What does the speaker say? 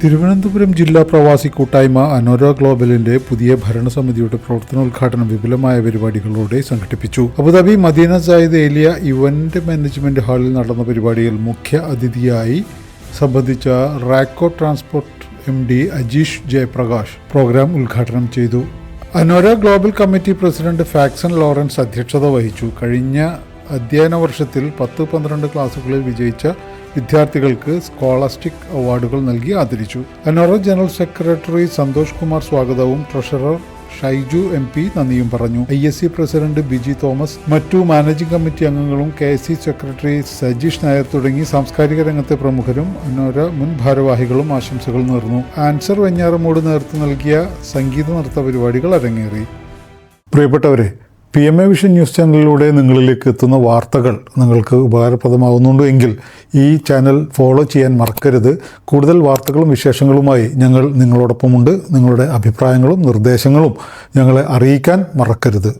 തിരുവനന്തപുരം ജില്ലാ പ്രവാസി കൂട്ടായ്മ അനോര ഗ്ലോബലിന്റെ പുതിയ ഭരണസമിതിയുടെ പ്രവർത്തനോദ്ഘാടനം വിപുലമായ പരിപാടികളോടെ സംഘടിപ്പിച്ചു. അബുദാബി മദീന സായിദ് ഏലിയ ഇവന്റ് മാനേജ്മെന്റ് ഹാളിൽ നടന്ന പരിപാടിയിൽ മുഖ്യ അതിഥിയായി സംബന്ധിച്ച റാക്കോ transport MD Ajeesh Jayaprakash programme ഉദ്ഘാടനം ചെയ്തു. അനോര global committee president Faxon Lawrence അധ്യക്ഷത വഹിച്ചു. കഴിഞ്ഞ അധ്യയന വർഷത്തിൽ 10-12 ക്ലാസുകളിൽ വിജയിച്ച വിദ്യാർത്ഥികൾക്ക് സ്കോളസ്റ്റിക് അവാർഡുകൾ നൽകി ആദരിച്ചു. അനോര ജനറൽ സെക്രട്ടറി സന്തോഷ് കുമാർ സ്വാഗതവും ട്രഷറർ ഷൈജു MP നന്ദിയും പറഞ്ഞു. ISC പ്രസിഡന്റ് ബിജി തോമസ്, മറ്റു മാനേജിംഗ് കമ്മിറ്റി അംഗങ്ങളും KSC സെക്രട്ടറി സജീഷ് നായർ തുടങ്ങി സാംസ്കാരിക രംഗത്തെ പ്രമുഖരും അനോര മുൻ ഭാരവാഹികളും ആശംസകൾ നേർന്നു. ആൻസർ വെഞ്ഞാറമൂട് നേതൃത്വം നൽകിയ സംഗീത നൃത്ത പരിപാടികൾ അരങ്ങേറി. പ്രിയപ്പെട്ടവരെ, PMA വിഷൻ ന്യൂസ് ചാനലിലൂടെ നിങ്ങളിലേക്ക് എത്തുന്ന വാർത്തകൾ നിങ്ങൾക്ക് ഉപകാരപ്രദമാകുന്നുണ്ട് എങ്കിൽ ഈ ചാനൽ ഫോളോ ചെയ്യാൻ മറക്കരുത്. കൂടുതൽ വാർത്തകളും വിശേഷങ്ങളുമായി ഞങ്ങൾ നിങ്ങളോടൊപ്പമുണ്ട്. നിങ്ങളുടെ അഭിപ്രായങ്ങളും നിർദ്ദേശങ്ങളും ഞങ്ങളെ അറിയിക്കാൻ മറക്കരുത്.